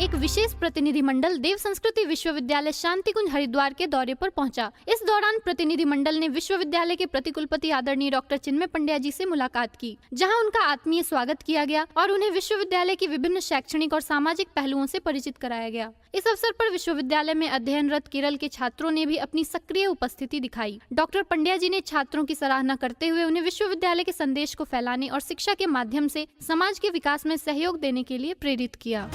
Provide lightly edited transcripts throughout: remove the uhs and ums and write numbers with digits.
एक विशेष प्रतिनिधिमंडल देव संस्कृति विश्वविद्यालय शांतिकुंज हरिद्वार के दौरे पर पहुंचा। इस दौरान प्रतिनिधिमंडल ने विश्वविद्यालय के प्रतिकुलपति आदरणीय डॉक्टर चिन्मय पंड्या जी से मुलाकात की, जहां उनका आत्मीय स्वागत किया गया और उन्हें विश्वविद्यालय की विभिन्न शैक्षणिक और सामाजिक पहलुओं से परिचित कराया गया। इस अवसर पर विश्वविद्यालय में अध्ययनरत केरल के छात्रों ने भी अपनी सक्रिय उपस्थिति दिखाई। डॉक्टर पंड्या जी ने छात्रों की सराहना करते हुए उन्हें विश्वविद्यालय के संदेश को फैलाने और शिक्षा के माध्यम से समाज के विकास में सहयोग देने के लिए प्रेरित किया।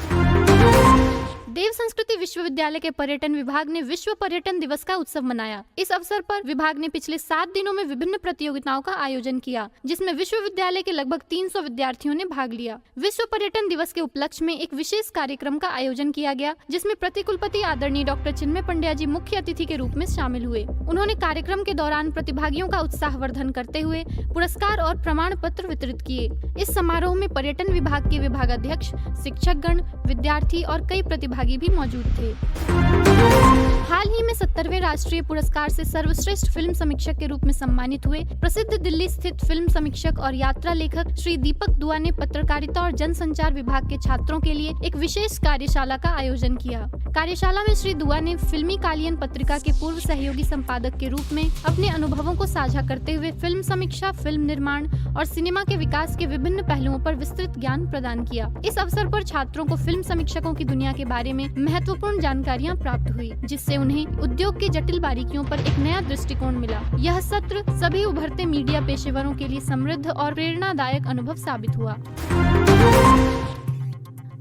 देव संस्कृति विश्वविद्यालय के पर्यटन विभाग ने विश्व पर्यटन दिवस का उत्सव मनाया। इस अवसर पर विभाग ने पिछले 7 दिनों में विभिन्न प्रतियोगिताओं का आयोजन किया, जिसमें विश्वविद्यालय के लगभग 300 विद्यार्थियों ने भाग लिया। विश्व पर्यटन दिवस के उपलक्ष्य में एक विशेष कार्यक्रम का आयोजन किया गया, जिसमें प्रतिकुलपति आदरणीय डॉक्टर चिन्मय पंड्या जी मुख्य अतिथि के रूप में शामिल हुए। उन्होंने कार्यक्रम के दौरान प्रतिभागियों का उत्साहवर्धन करते हुए पुरस्कार और प्रमाण पत्र वितरित किए। इस समारोह में पर्यटन विभाग के विभागाध्यक्ष, शिक्षकगण, विद्यार्थी और कई प्रतिभागी भी मौजूद थे। हाल ही में 70वें राष्ट्रीय पुरस्कार से सर्वश्रेष्ठ फिल्म समीक्षक के रूप में सम्मानित हुए प्रसिद्ध दिल्ली स्थित फिल्म समीक्षक और यात्रा लेखक श्री दीपक दुआ ने पत्रकारिता और जनसंचार विभाग के छात्रों के लिए एक विशेष कार्यशाला का आयोजन किया। कार्यशाला में श्री दुआ ने फिल्मी कालियन पत्रिका के पूर्व सहयोगी संपादक के रूप में अपने अनुभवों को साझा करते हुए फिल्म समीक्षा, फिल्म निर्माण और सिनेमा के विकास के विभिन्न पहलुओं पर विस्तृत ज्ञान प्रदान किया। इस अवसर पर छात्रों को फिल्म समीक्षकों की दुनिया के बारे में महत्वपूर्ण जानकारियां प्राप्त हुई, जिससे उन्हें उद्योग की जटिल बारीकियों पर एक नया दृष्टिकोण मिला। यह सत्र सभी उभरते मीडिया पेशेवरों के लिए समृद्ध और प्रेरणादायक अनुभव साबित हुआ।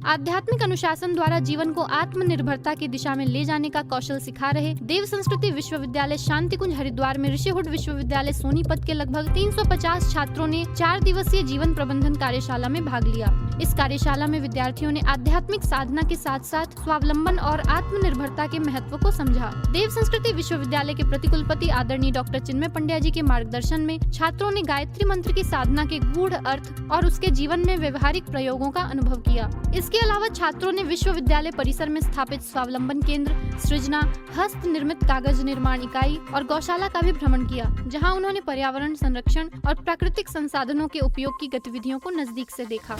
आध्यात्मिक अनुशासन द्वारा जीवन को आत्मनिर्भरता की दिशा में ले जाने का कौशल सिखा रहे देव संस्कृति विश्वविद्यालय शांतिकुंज हरिद्वार में ऋषिहुड विश्वविद्यालय सोनीपत के लगभग 350 छात्रों ने 4 दिवसीय जीवन प्रबंधन कार्यशाला में भाग लिया। इस कार्यशाला में विद्यार्थियों ने आध्यात्मिक साधना के साथ साथ स्वावलंबन और आत्मनिर्भरता के महत्व को समझा। देव संस्कृति विश्वविद्यालय के प्रतिकुलपति आदरणीय डॉक्टर चिन्मय पंड्या जी के मार्गदर्शन में छात्रों ने गायत्री मंत्र की साधना के गूढ़ अर्थ और उसके जीवन में व्यवहारिक प्रयोगों का अनुभव किया। इसके अलावा छात्रों ने विश्वविद्यालय परिसर में स्थापित स्वावलंबन केंद्र, सृजना, हस्त निर्मित कागज निर्माण इकाई और गौशाला का भी भ्रमण किया, जहां उन्होंने पर्यावरण संरक्षण और प्राकृतिक संसाधनों के उपयोग की गतिविधियों को नजदीक से देखा।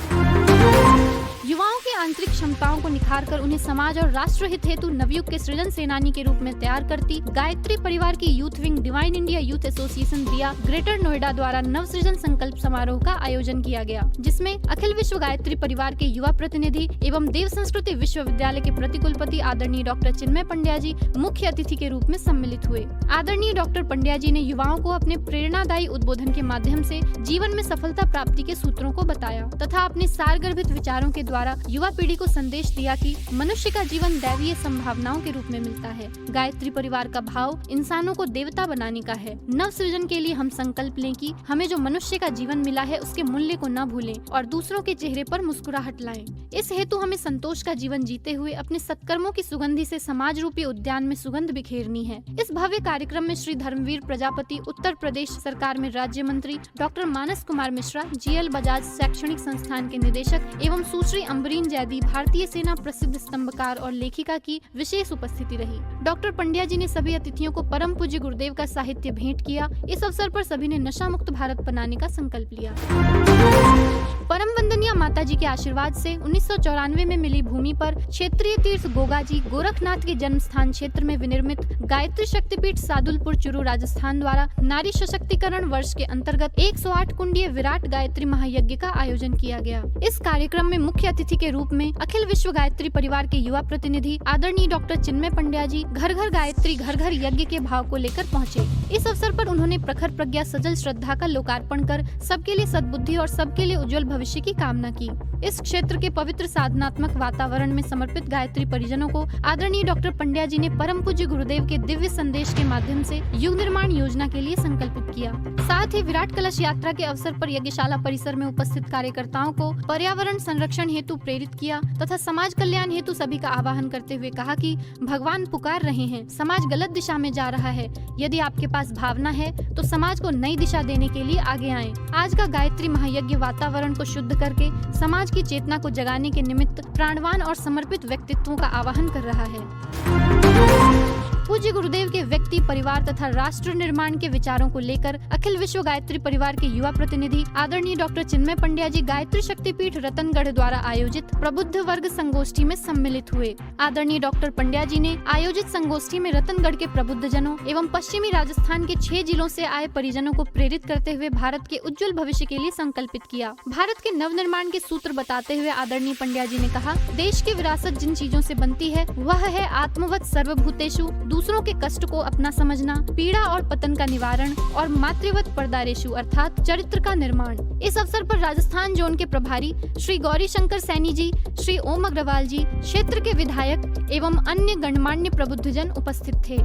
युवाओं की आंतरिक क्षमताओं को निखारकर उन्हें समाज और राष्ट्र हित हेतु नवयुग के सृजन सेनानी के रूप में तैयार करती गायत्री परिवार की youth wing divine India youth association दिया ग्रेटर नोएडा द्वारा नव सृजन संकल्प समारोह का आयोजन किया गया, जिसमें अखिल विश्व गायत्री परिवार के युवा प्रतिनिधि एवं देव संस्कृति विश्वविद्यालय के प्रतिकुलपति आदरणीय डॉक्टर चिन्मय पंड्या जी मुख्य अतिथि के रूप में सम्मिलित हुए। आदरणीय डॉक्टर पंड्या जी ने युवाओं को अपने प्रेरणादायी उद्बोधन के माध्यम से जीवन में सफलता प्राप्ति के सूत्रों को बताया तथा अपने सारगर्भित विचारों के द्वारा युवा पीढ़ी को संदेश दिया कि मनुष्य का जीवन दैवीय संभावनाओं के रूप में मिलता है। गायत्री परिवार का भाव इंसानों को देवता बनाने का है। नव सृजन के लिए हम संकल्प लें कि हमें जो मनुष्य का जीवन मिला है उसके मूल्य को न भूलें और दूसरों के चेहरे पर मुस्कुराहट लाएं। इस हेतु हमें संतोष का जीवन जीते हुए अपने सत्कर्मों की सुगंधि से समाज रूपी उद्यान में सुगंध बिखेरनी है। इस भव्य कार्यक्रम में श्री धर्मवीर प्रजापति उत्तर प्रदेश सरकार में राज्य मंत्री डॉक्टर मानस कुमार मिश्रा, GL बजाज शैक्षणिक संस्थान के निदेशक एवं सुश्री अम्बरीन जैदी भारतीय सेना प्रसिद्ध स्तंभकार और लेखिका की विशेष उपस्थिति रही। डॉक्टर पंड्या जी ने सभी अतिथियों को परम पूज्य गुरुदेव का साहित्य भेंट किया। इस अवसर पर सभी ने नशा मुक्त भारत बनाने का संकल्प लिया। परम वंदनीय माता जी के आशीर्वाद से 1994 में मिली भूमि पर क्षेत्रीय तीर्थ गोगा जी गोरखनाथ के जन्म स्थान क्षेत्र में विनिर्मित गायत्री शक्तिपीठ सादुलपुर चूरू राजस्थान द्वारा नारी सशक्तिकरण वर्ष के अंतर्गत 108 कुंडीय विराट गायत्री महायज्ञ का आयोजन किया गया। इस कार्यक्रम में मुख्य अतिथि के रूप में अखिल विश्व गायत्री परिवार के युवा प्रतिनिधि आदरणीय डॉक्टर चिन्मय पंड्या जी घर घर गायत्री घर घर यज्ञ के भाव को लेकर पहुँचे। इस अवसर पर उन्होंने प्रखर प्रज्ञा सजल श्रद्धा का लोकार्पण कर सबके लिए सद्बुद्धि और सबके लिए उज्जवल भविष्य की कामना की। इस क्षेत्र के पवित्र साधनात्मक वातावरण में समर्पित गायत्री परिजनों को आदरणीय डॉक्टर पंड्या जी ने परम पूज्य गुरुदेव के दिव्य संदेश के माध्यम से युग निर्माण योजना के लिए संकल्पित किया। साथ ही विराट कलश यात्रा के अवसर पर यज्ञशाला परिसर में उपस्थित कार्यकर्ताओं को पर्यावरण संरक्षण हेतु प्रेरित किया तथा समाज कल्याण हेतु सभी का आह्वान करते हुए कहा कि भगवान पुकार रहे हैं, समाज गलत दिशा में जा रहा है। यदि आपके पास भावना है तो समाज को नई दिशा देने के लिए आगे आएं। आज का गायत्री महायज्ञ वातावरण को शुद्ध करके समाज की चेतना को जगाने के निमित्त प्राणवान और समर्पित व्यक्तित्वों का आह्वान कर रहा है। पूज्य गुरुदेव के व्यक्ति, परिवार तथा राष्ट्र निर्माण के विचारों को लेकर अखिल विश्व गायत्री परिवार के युवा प्रतिनिधि आदरणीय डॉक्टर चिन्मय पंड्या जी गायत्री शक्तिपीठ रतनगढ़ द्वारा आयोजित प्रबुद्ध वर्ग संगोष्ठी में सम्मिलित हुए। आदरणीय डॉक्टर पंड्या जी ने आयोजित संगोष्ठी में रतनगढ़ के प्रबुद्ध जनों एवं पश्चिमी राजस्थान के 6 जिलों से आए परिजनों को प्रेरित करते हुए भारत के उज्जवल भविष्य के लिए संकल्पित किया। भारत के नवनिर्माण के सूत्र बताते हुए आदरणीय पंड्या जी ने कहा, देश की विरासत जिन चीजों से बनती है वह है आत्मवत सर्वभूतेषु, दूसरों के कष्ट को अपना समझना, पीड़ा और पतन का निवारण और मातृवत परदारेषु अर्थात चरित्र का निर्माण। इस अवसर पर राजस्थान जोन के प्रभारी श्री गौरी शंकर सैनी जी, श्री ओम अग्रवाल जी, क्षेत्र के विधायक एवं अन्य गणमान्य प्रबुद्धजन उपस्थित थे।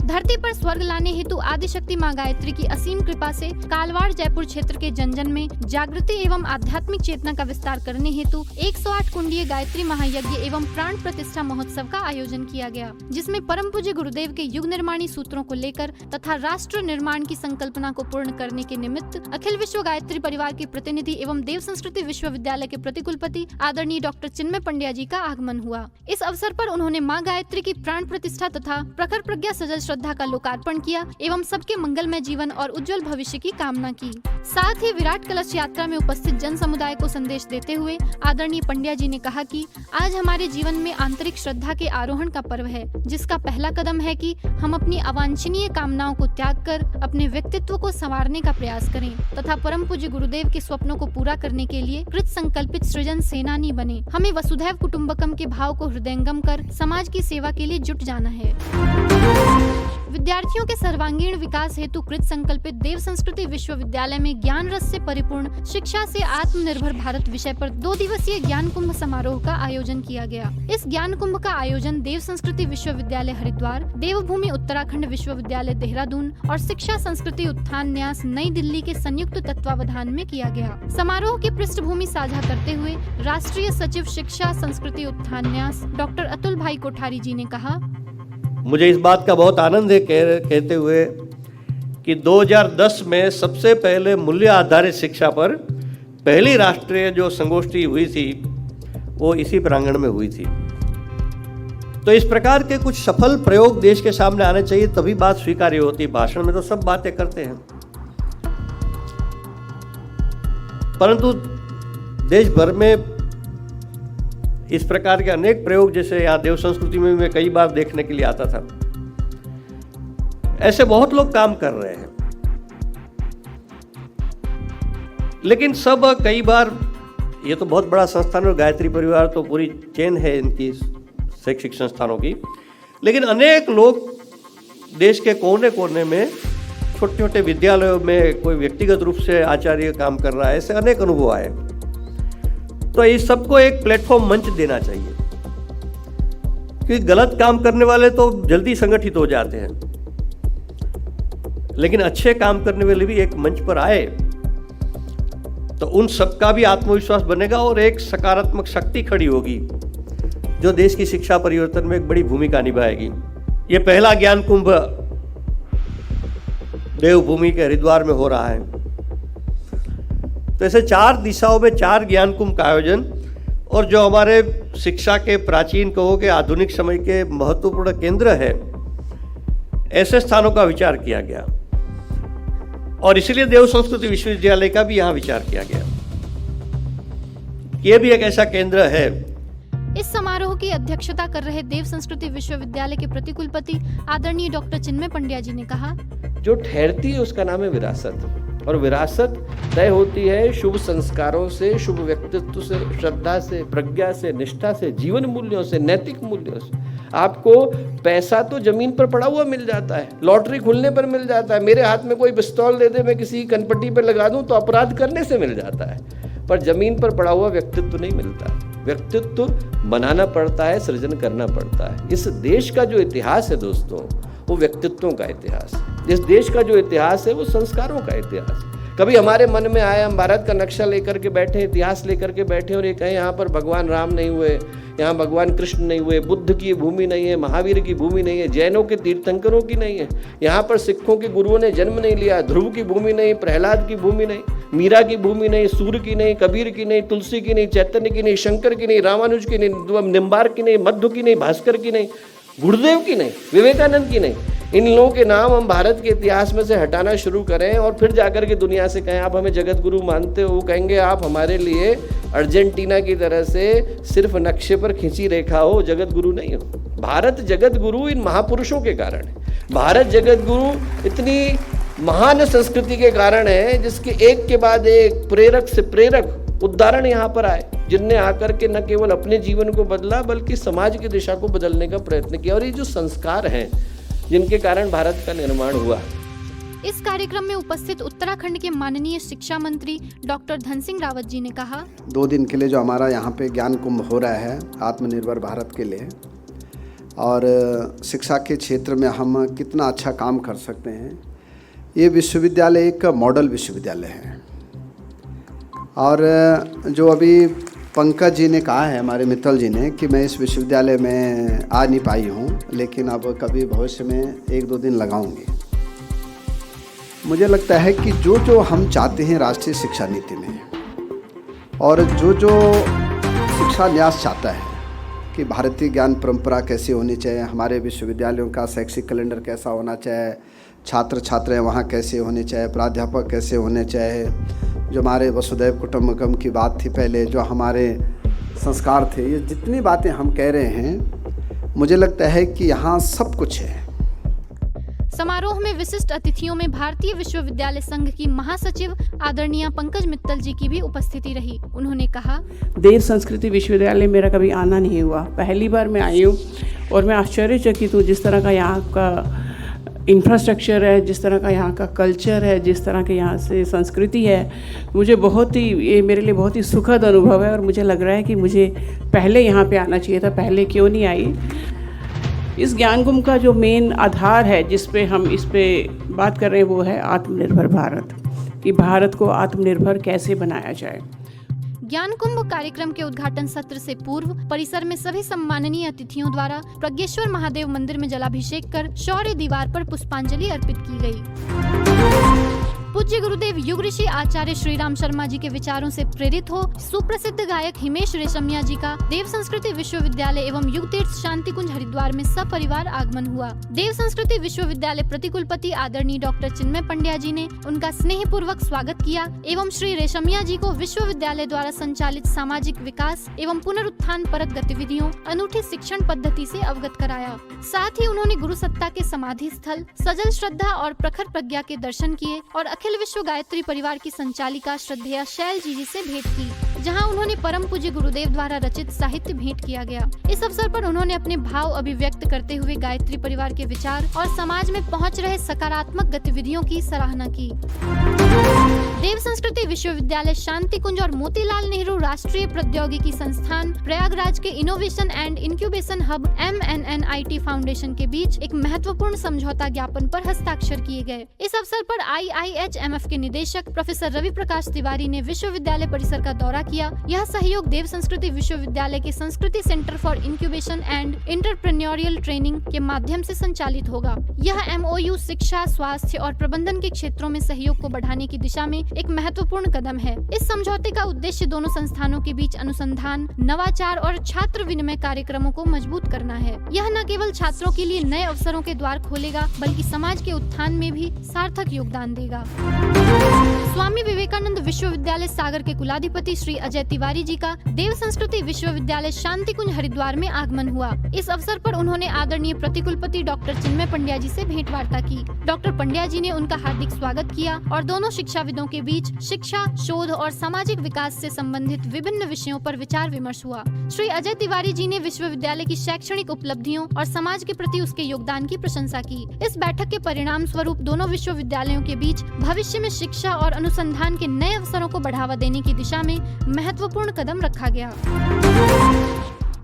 धरती पर स्वर्ग लाने हेतु आदिशक्ति मां गायत्री की असीम कृपा से कालवाड़ जयपुर क्षेत्र के जन जन में जागृति एवं आध्यात्मिक चेतना का विस्तार करने हेतु 108 कुंडीय गायत्री महायज्ञ एवं प्राण प्रतिष्ठा महोत्सव का आयोजन किया गया, जिसमें परम पूज्य गुरुदेव के युग निर्माणी सूत्रों को लेकर तथा राष्ट्र निर्माण की संकल्पना को पूर्ण करने के निमित्त अखिल विश्व गायत्री परिवार के प्रतिनिधि एवं देव संस्कृति विश्वविद्यालय के प्रतिकुलपति आदरणीय डॉक्टर चिन्मय पंड्या जी का आगमन हुआ। इस अवसर पर उन्होंने मां गायत्री की प्राण प्रतिष्ठा तथा प्रखर प्रज्ञा सजल श्रद्धा का लोकार्पण किया एवं सबके मंगलमय जीवन और उज्जवल भविष्य की कामना की। साथ ही विराट कलश यात्रा में उपस्थित जन समुदाय को संदेश देते हुए आदरणीय पंड्या जी ने कहा कि आज हमारे जीवन में आंतरिक श्रद्धा के आरोहण का पर्व है, जिसका पहला कदम है कि हम अपनी अवांछनीय कामनाओं को त्याग कर अपने व्यक्तित्व को संवारने का प्रयास करें तथा परम पूज्य गुरुदेव के स्वप्नों को पूरा करने के लिए कृत संकल्पित सृजन सेनानी बने। हमें वसुधैव कुटुंबकम के भाव को हृदयंगम कर समाज की सेवा के लिए जुट जाना है। विद्यार्थियों के सर्वांगीण विकास हेतु कृत संकल्पित देव संस्कृति विश्वविद्यालय में ज्ञान रस से परिपूर्ण शिक्षा से आत्मनिर्भर भारत विषय पर 2 दिवसीय ज्ञान कुंभ समारोह का आयोजन किया गया। इस ज्ञान कुंभ का आयोजन देव संस्कृति विश्वविद्यालय हरिद्वार, देवभूमि उत्तराखंड विश्वविद्यालय देहरादून और शिक्षा संस्कृति उत्थान न्यास नई दिल्ली के संयुक्त तत्वावधान में किया गया। समारोह की पृष्ठभूमि साझा करते हुए राष्ट्रीय सचिव शिक्षा संस्कृति उत्थान न्यास डॉक्टर अतुल भाई कोठारी जी ने कहा, मुझे इस बात का बहुत आनंद है कहते हुए कि 2010 में सबसे पहले मूल्य आधारित शिक्षा पर पहली राष्ट्रीय जो संगोष्ठी हुई थी वो इसी प्रांगण में हुई थी। तो इस प्रकार के कुछ सफल प्रयोग देश के सामने आने चाहिए, तभी बात स्वीकार्य होती। भाषण में तो सब बातें करते हैं, परंतु देश भर में इस प्रकार के अनेक प्रयोग, जैसे यहाँ देव संस्कृति में मैं कई बार देखने के लिए आता था, ऐसे बहुत लोग काम कर रहे हैं। लेकिन सब कई बार, ये तो बहुत बड़ा संस्थान और गायत्री परिवार तो पूरी चेन है इनकी शैक्षिक संस्थानों की, लेकिन अनेक लोग देश के कोने कोने में छोटे छोटे विद्यालयों में कोई व्यक्तिगत रूप से आचार्य काम कर रहा है, ऐसे अनेक अनुभव आए। तो इस सबको एक प्लेटफॉर्म, मंच देना चाहिए, क्योंकि गलत काम करने वाले तो जल्दी संगठित हो जाते हैं, लेकिन अच्छे काम करने वाले भी एक मंच पर आए तो उन सबका भी आत्मविश्वास बनेगा और एक सकारात्मक शक्ति खड़ी होगी जो देश की शिक्षा परिवर्तन में एक बड़ी भूमिका निभाएगी। ये पहला ज्ञान कुंभ देवभूमि के हरिद्वार में हो रहा है। तो ऐसे 4 दिशाओं में 4 ज्ञान कुंभ का आयोजन, और जो हमारे शिक्षा के प्राचीन कहो के आधुनिक समय के महत्वपूर्ण केंद्र है, ऐसे स्थानों का विचार किया गया और इसीलिए देव संस्कृति विश्वविद्यालय का भी यहाँ विचार किया गया। ये भी एक ऐसा केंद्र है। इस समारोह की अध्यक्षता कर रहे देव संस्कृति विश्वविद्यालय के प्रतिकुलपति आदरणीय डॉक्टर चिन्मय पंड्या जी ने कहा, जो ठहरती है उसका नाम है विरासत, और विरासत तय होती है शुभ संस्कारों से, शुभ व्यक्तित्व से, श्रद्धा से, प्रज्ञा से, निष्ठा से, जीवन मूल्यों से, नैतिक मूल्यों से। आपको पैसा तो जमीन पर पड़ा हुआ मिल जाता है, लॉटरी खुलने पर मिल जाता है, मेरे हाथ में कोई पिस्तौल दे दे, मैं किसी की कनपट्टी पर लगा दूं तो अपराध करने से मिल जाता है, पर जमीन पर पड़ा हुआ व्यक्तित्व नहीं मिलता। व्यक्तित्व बनाना पड़ता है, सृजन करना पड़ता है। इस देश का जो इतिहास है दोस्तों, वो व्यक्तित्वों का इतिहास है। इस देश का जो इतिहास है वो संस्कारों का इतिहास है। कभी हमारे मन में आया, हम भारत का नक्शा लेकर के बैठे, इतिहास लेकर के बैठे और ये कहें यहाँ पर भगवान राम नहीं हुए, यहाँ भगवान कृष्ण नहीं हुए, बुद्ध की भूमि नहीं है, महावीर की भूमि नहीं है, जैनों के तीर्थंकरों की नहीं है, यहाँ पर सिखों के गुरुओं ने जन्म नहीं लिया, ध्रुव की भूमि नहीं, प्रहलाद की भूमि नहीं, मीरा की भूमि नहीं, सूर्य की नहीं, कबीर की नहीं, तुलसी की नहीं, चैतन्य की नहीं, शंकर की नहीं, रामानुज की नहीं, निम्बार की नहीं, मध्व की नहीं, भास्कर की नहीं, गुरुदेव की नहीं, विवेकानंद की नहीं। इन लोगों के नाम हम भारत के इतिहास में से हटाना शुरू करें और फिर जाकर के दुनिया से कहें आप हमें जगत गुरु मानते हो, कहेंगे आप हमारे लिए अर्जेंटीना की तरह से सिर्फ नक्शे पर खिंची रेखा हो, जगत गुरु नहीं हो। भारत जगत गुरु इन महापुरुषों के कारण है। भारत जगत गुरु इतनी महान संस्कृति के कारण है जिसके एक के बाद एक प्रेरक से प्रेरक उदाहरण यहाँ पर आए, जिनने आकर के न केवल अपने जीवन को बदला बल्कि समाज की दिशा को बदलने का प्रयत्न किया। और ये जो संस्कार हैं जिनके कारण भारत का निर्माण हुआ। इस कार्यक्रम में उपस्थित उत्तराखंड के माननीय शिक्षा मंत्री डॉक्टर धन सिंह रावत जी ने कहा, 2 दिन के लिए जो हमारा यहाँ पे ज्ञान कुंभ हो रहा है आत्मनिर्भर भारत के लिए, और शिक्षा के क्षेत्र में हम कितना अच्छा काम कर सकते हैं। ये विश्वविद्यालय एक मॉडल विश्वविद्यालय है। और जो अभी पंकज जी ने कहा है, हमारे मित्तल जी ने, कि मैं इस विश्वविद्यालय में आ नहीं पाई हूँ, लेकिन अब कभी भविष्य में 1-2 दिन लगाऊंगी। मुझे लगता है कि जो जो हम चाहते हैं राष्ट्रीय शिक्षा नीति में, और जो जो शिक्षा न्यास चाहता है कि भारतीय ज्ञान परंपरा कैसी होनी चाहिए, हमारे विश्वविद्यालयों का शैक्षिक कैलेंडर कैसा होना चाहिए, छात्र छात्राएँ वहाँ कैसे होने चाहिए, प्राध्यापक कैसे होने चाहिए, जो हमारे वसुधैव कुटुंबकम की बात थी पहले, जो हमारे संस्कार थे, ये जितनी बातें हम कह रहे हैं, मुझे लगता है कि यहाँ सब कुछ है। समारोह में विशिष्ट अतिथियों में भारतीय विश्वविद्यालय संघ की महासचिव आदरणीय पंकज मित्तल जी की भी उपस्थिति रही। उन्होंने कहा, देव संस्कृति विश्वविद्यालय मेरा कभी आना नहीं हुआ, पहली बार मैं आई हूँ और मैं आश्चर्यचकित हूँ जिस तरह का यहाँ का इंफ्रास्ट्रक्चर है, जिस तरह का यहाँ का कल्चर है, जिस तरह के यहाँ से संस्कृति है। मुझे बहुत ही, ये मेरे लिए बहुत ही सुखद अनुभव है और मुझे लग रहा है कि मुझे पहले यहाँ पे आना चाहिए था, पहले क्यों नहीं आई। इस ज्ञान कुंभ का जो मेन आधार है जिस पे हम इस पे बात कर रहे हैं वो है आत्मनिर्भर भारत, कि भारत को आत्मनिर्भर कैसे बनाया जाए। ज्ञान कुंभ कार्यक्रम के उद्घाटन सत्र से पूर्व परिसर में सभी सम्माननीय अतिथियों द्वारा प्रज्ञेश्वर महादेव मंदिर में जलाभिषेक कर शौर्य दीवार पर पुष्पांजलि अर्पित की गई। पूज्य गुरुदेव युग ऋषि आचार्य श्री राम शर्मा जी के विचारों से प्रेरित हो सुप्रसिद्ध गायक हिमेश रेशमिया जी का देव संस्कृति विश्वविद्यालय एवं युग तीर्थ शांति कुंज हरिद्वार में सपरिवार आगमन हुआ। देव संस्कृति विश्वविद्यालय प्रतिकुलपति आदरणीय डॉक्टर चिन्मय पंड्या जी ने उनका स्नेह पूर्वक स्वागत किया एवं श्री रेशमिया जी को विश्वविद्यालय द्वारा संचालित सामाजिक विकास एवं पुनरुत्थान परक गतिविधियों, अनूठी शिक्षण पद्धति से अवगत कराया। साथ ही उन्होंने गुरु सत्ता के समाधि स्थल, सजल श्रद्धा और प्रखर प्रज्ञा के दर्शन किए और अखिल विश्व गायत्री परिवार की संचालिका श्रद्धेया शैल जी से भेंट की, जहां उन्होंने परम पूज्य गुरुदेव द्वारा रचित साहित्य भेंट किया गया। इस अवसर पर उन्होंने अपने भाव अभिव्यक्त करते हुए गायत्री परिवार के विचार और समाज में पहुंच रहे सकारात्मक गतिविधियों की सराहना की। देव संस्कृति विश्वविद्यालय शांति कुंज और मोतीलाल नेहरू राष्ट्रीय प्रौद्योगिकी संस्थान प्रयागराज के innovation and incubation hub MNNIT foundation के बीच एक महत्वपूर्ण समझौता ज्ञापन पर हस्ताक्षर किए गए। इस अवसर पर IIHMF के निदेशक प्रोफेसर रवि प्रकाश तिवारी ने विश्वविद्यालय परिसर का दौरा किया। यह सहयोग देव संस्कृति विश्वविद्यालय के संस्कृति centre for incubation and entrepreneurial training के माध्यम से संचालित होगा। यह MOU शिक्षा, स्वास्थ्य और प्रबंधन के क्षेत्रों में सहयोग को बढ़ाने की दिशा में एक महत्वपूर्ण कदम है। इस समझौते का उद्देश्य दोनों संस्थानों के बीच अनुसंधान, नवाचार और छात्र विनिमय कार्यक्रमों को मजबूत करना है। यह न केवल छात्रों के लिए नए अवसरों के द्वार खोलेगा बल्कि समाज के उत्थान में भी सार्थक योगदान देगा। स्वामी विवेकानंद विश्वविद्यालय सागर के कुलाधिपति श्री अजय तिवारी जी का देव संस्कृति विश्वविद्यालय शांति कुंज हरिद्वार में आगमन हुआ। इस अवसर पर उन्होंने आदरणीय प्रतिकुलपति डॉक्टर चिन्मय पंड्या जी से भेंट वार्ता की। डॉक्टर पंड्या जी ने उनका हार्दिक स्वागत किया और दोनों शिक्षाविदों के बीच शिक्षा, शोध और सामाजिक विकास से संबंधित विभिन्न विषयों पर विचार विमर्श हुआ। श्री अजय तिवारी जी ने विश्वविद्यालय की शैक्षणिक उपलब्धियों और समाज के प्रति उसके योगदान की प्रशंसा की। इस बैठक के परिणाम स्वरूप दोनों विश्वविद्यालयों के बीच भविष्य में शिक्षा और अनुसंधान के नए अवसरों को बढ़ावा देने की दिशा में महत्वपूर्ण कदम रखा गया।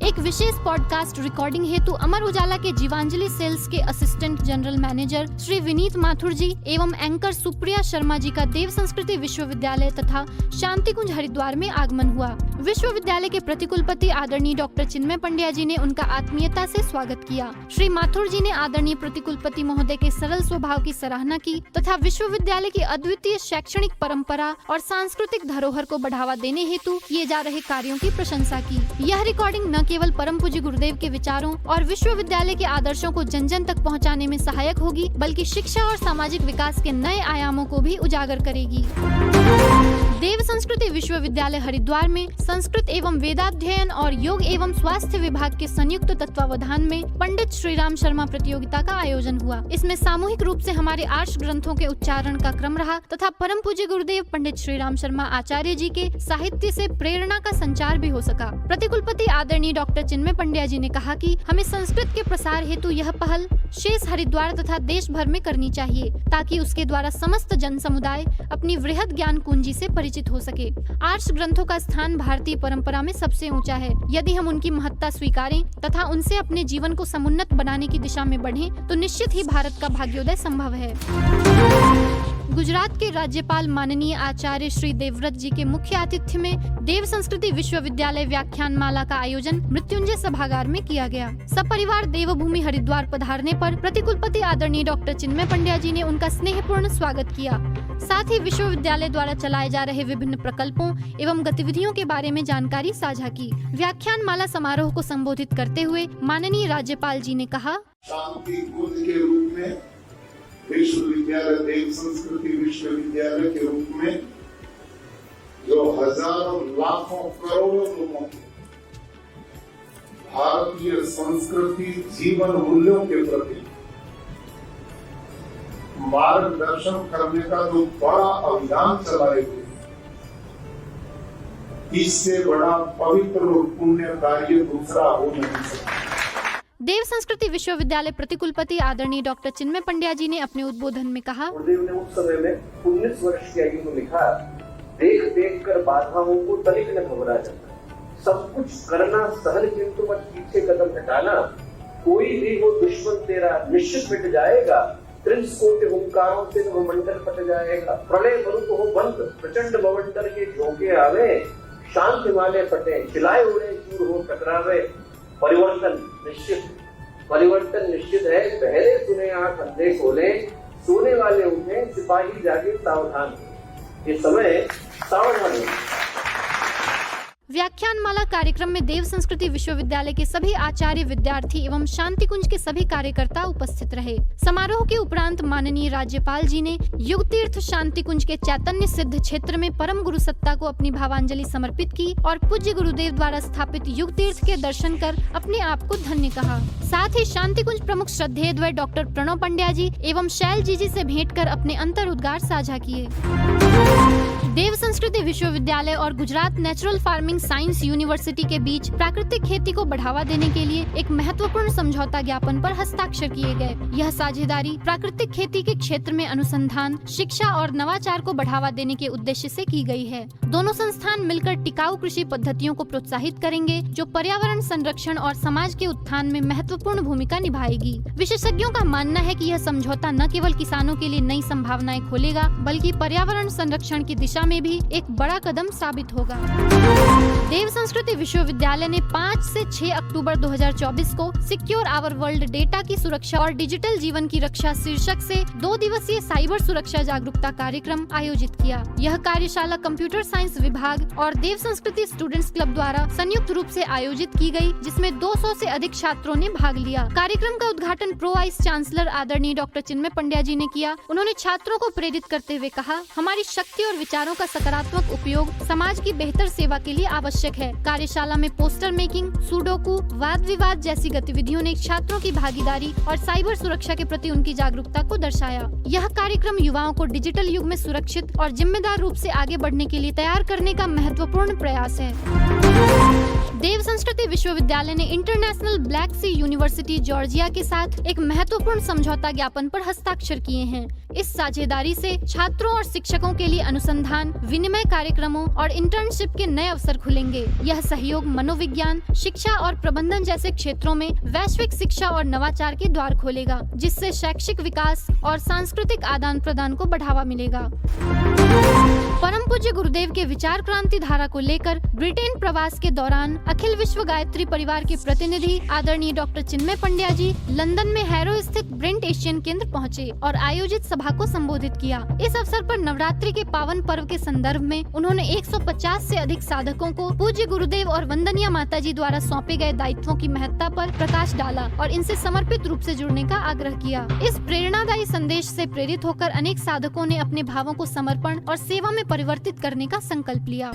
एक विशेष पॉडकास्ट रिकॉर्डिंग हेतु अमर उजाला के जीवांजलि सेल्स के assistant general manager Shri Vineet Mathur ji एवं एंकर सुप्रिया शर्मा जी का देव संस्कृति विश्वविद्यालय तथा शांति कुंज हरिद्वार में आगमन हुआ। विश्वविद्यालय के प्रतिकुलपति आदरणीय डॉक्टर चिन्मय पंड्या जी ने उनका आत्मीयता से स्वागत किया। श्री माथुर जी ने आदरणीय प्रतिकुलपति महोदय के सरल स्वभाव की सराहना की तथा विश्वविद्यालय की अद्वितीय शैक्षणिक परंपरा और सांस्कृतिक धरोहर को बढ़ावा देने हेतु किए जा रहे कार्यों की प्रशंसा की। यह रिकॉर्डिंग न केवल केवल परम पूज्य गुरुदेव के विचारों और विश्वविद्यालय के आदर्शों को जन जन तक पहुंचाने में सहायक होगी, बल्कि शिक्षा और सामाजिक विकास के नए आयामों को भी उजागर करेगी। देव संस्कृति विश्वविद्यालय हरिद्वार में संस्कृत एवं वेदाध्ययन और योग एवं स्वास्थ्य विभाग के संयुक्त तत्वावधान में पंडित श्रीराम शर्मा प्रतियोगिता का आयोजन हुआ। इसमें सामूहिक रूप से हमारे आर्ष ग्रंथों के उच्चारण का क्रम रहा तथा परम पूज्य गुरुदेव पंडित श्रीराम शर्मा आचार्य जी के साहित्य से प्रेरणा का संचार भी हो सका। प्रतिकुलपति आदरणीय डॉक्टर चिन्मय पंड्या जी ने कहा कि हमें संस्कृत के प्रसार हेतु यह पहल शेष हरिद्वार तथा देश भर में करनी चाहिए, ताकि उसके द्वारा समस्त जन समुदाय अपनी वृहद ज्ञान कुंजी से परिचित हो सके। आर्ष ग्रंथों का स्थान भारतीय परंपरा में सबसे ऊंचा है। यदि हम उनकी महत्ता स्वीकारें तथा उनसे अपने जीवन को समुन्नत बनाने की दिशा में बढ़ें, तो निश्चित ही भारत का भाग्योदय संभव है। गुजरात के राज्यपाल माननीय आचार्य श्री देवव्रत जी के मुख्य आतिथ्य में देव संस्कृति विश्वविद्यालय व्याख्यान माला का आयोजन मृत्युंजय सभागार में किया गया। सपरिवार देवभूमि हरिद्वार पधारने पर प्रतिकुलपति आदरणीय डॉक्टर चिन्मय पंड्या जी ने उनका स्नेहपूर्ण स्वागत किया। साथ ही विश्वविद्यालय द्वारा चलाए जा रहे विभिन्न प्रकल्पों एवं गतिविधियों के बारे में जानकारी साझा की। व्याख्यान माला समारोह को संबोधित करते हुए माननीय राज्यपाल जी ने कहा, शांति कुंज के रूप में विश्वविद्यालय, देव संस्कृति विश्वविद्यालय के रूप में जो हजारों लाखों करोड़ों लोगों को भारतीय संस्कृति जीवन मूल्यों के प्रति मार्गदर्शन करने का जो बड़ा अभियान चलाए हुए, इससे बड़ा पवित्र और पुण्य कार्य दूसरा हो नहीं सकता। देव संस्कृति विश्वविद्यालय प्रतिकुलपति आदरणीय डॉक्टर चिन्मय पंड्या जी ने अपने उद्बोधन में कहा, गुरुदेव ने उस समय में 19 वर्ष की आयु में लिखा, देख देख कर बाधाओं को तनिक न घबरा जाना, सब कुछ करना सहल किंतु मत पीछे कदम हटाना, कोई भी हो दुश्मन तेरा निश्चित मिट जाएगा, त्रिस्कोटि हुंकारों से वो मंडल फट जाएगा, प्रलय मरुत हो बंद, प्रचंड बवंडर के झोंके आवे, शांत हिमालय फटे, चिल्लाए उड़े चूर हो टकरावे, परिवर्तन निश्चित है, पहले सुने आंख अंधे खोले, सोने वाले उठे, सिपाही जागे सावधान, ये समय सावधान हो। व्याख्यान माला कार्यक्रम में देव संस्कृति विश्वविद्यालय के सभी आचार्य, विद्यार्थी एवं शांति कुंज के सभी कार्यकर्ता उपस्थित रहे। समारोह के उपरांत माननीय राज्यपाल जी ने युग तीर्थ शांति कुंज के चैतन्य सिद्ध क्षेत्र में परम गुरु सत्ता को अपनी भावांजलि समर्पित की और पूज्य गुरुदेव द्वारा स्थापित युग तीर्थ के दर्शन कर अपने आप को धन्य कहा। साथ ही शांति कुंज प्रमुख श्रद्धेय द्वय डॉक्टर प्रणव पंड्या जी एवं शैल जी से भेंट कर अपने अंतर उद्गार साझा किए। देव संस्कृति विश्वविद्यालय और Gujarat natural farming science university के बीच प्राकृतिक खेती को बढ़ावा देने के लिए एक महत्वपूर्ण समझौता ज्ञापन पर हस्ताक्षर किए गए। यह साझेदारी प्राकृतिक खेती के क्षेत्र में अनुसंधान, शिक्षा और नवाचार को बढ़ावा देने के उद्देश्य से की गई है। दोनों संस्थान मिलकर टिकाऊ कृषि पद्धतियों को प्रोत्साहित करेंगे, जो पर्यावरण संरक्षण और समाज के उत्थान में महत्वपूर्ण भूमिका निभाएगी। विशेषज्ञों का मानना है कि यह समझौता न केवल किसानों के लिए नई संभावनाएं खोलेगा, बल्कि पर्यावरण संरक्षण की दिशा में भी एक बड़ा कदम साबित होगा। देव संस्कृति विश्वविद्यालय ने 5 से 6 अक्टूबर 2024 को सिक्योर आवर वर्ल्ड डेटा की सुरक्षा और डिजिटल जीवन की रक्षा शीर्षक से 2 दिवसीय साइबर सुरक्षा जागरूकता कार्यक्रम आयोजित किया। यह कार्यशाला कंप्यूटर साइंस विभाग और देव संस्कृति स्टूडेंट्स क्लब द्वारा संयुक्त रूप से आयोजित की गई, जिसमें 200 से अधिक छात्रों ने भाग लिया। कार्यक्रम का उद्घाटन प्रो वाइस चांसलर आदरणीय डॉक्टर चिन्मय पंड्या जी ने किया। उन्होंने छात्रों को प्रेरित करते हुए कहा, हमारी शक्ति और विचारों का सकारात्मक उपयोग समाज की बेहतर सेवा के लिए आवश्यक है। कार्यशाला में पोस्टर मेकिंग, सुडोकू, वाद विवाद जैसी गतिविधियों ने छात्रों की भागीदारी और साइबर सुरक्षा के प्रति उनकी जागरूकता को दर्शाया। यह कार्यक्रम युवाओं को डिजिटल युग में सुरक्षित और जिम्मेदार रूप से आगे बढ़ने के लिए तैयार करने का महत्वपूर्ण प्रयास है। देव संस्कृति विश्वविद्यालय ने इंटरनेशनल ब्लैक सी यूनिवर्सिटी जॉर्जिया के साथ एक महत्वपूर्ण समझौता ज्ञापन पर हस्ताक्षर किए हैं। इस साझेदारी से छात्रों और शिक्षकों के लिए अनुसंधान, विनिमय कार्यक्रमों और इंटर्नशिप के नए अवसर खुलेंगे। यह सहयोग मनोविज्ञान, शिक्षा और प्रबंधन जैसे क्षेत्रों में वैश्विक शिक्षा और नवाचार के द्वार खोलेगा, जिससे शैक्षिक विकास और सांस्कृतिक आदान प्रदान को बढ़ावा मिलेगा। परम पूज्य गुरुदेव के विचार क्रांति धारा को लेकर ब्रिटेन प्रवास के दौरान अखिल विश्व गायत्री परिवार के प्रतिनिधि आदरणीय डॉक्टर चिन्मय पंड्या जी लंदन में हैरो स्थित ब्रेंट एशियन केंद्र पहुंचे और आयोजित सभा को संबोधित किया। इस अवसर पर नवरात्रि के पावन पर्व के संदर्भ में उन्होंने 150 से अधिक साधकों को पूज्य गुरुदेव और वंदनीय माता जी द्वारा सौंपे गए दायित्वों की महत्ता पर प्रकाश डाला और इनसे समर्पित रूप से जुड़ने का आग्रह किया। इस प्रेरणादायी संदेश से प्रेरित होकर अनेक साधकों ने अपने भावों को समर्पण और सेवा में परिवर्तित करने का संकल्प लिया।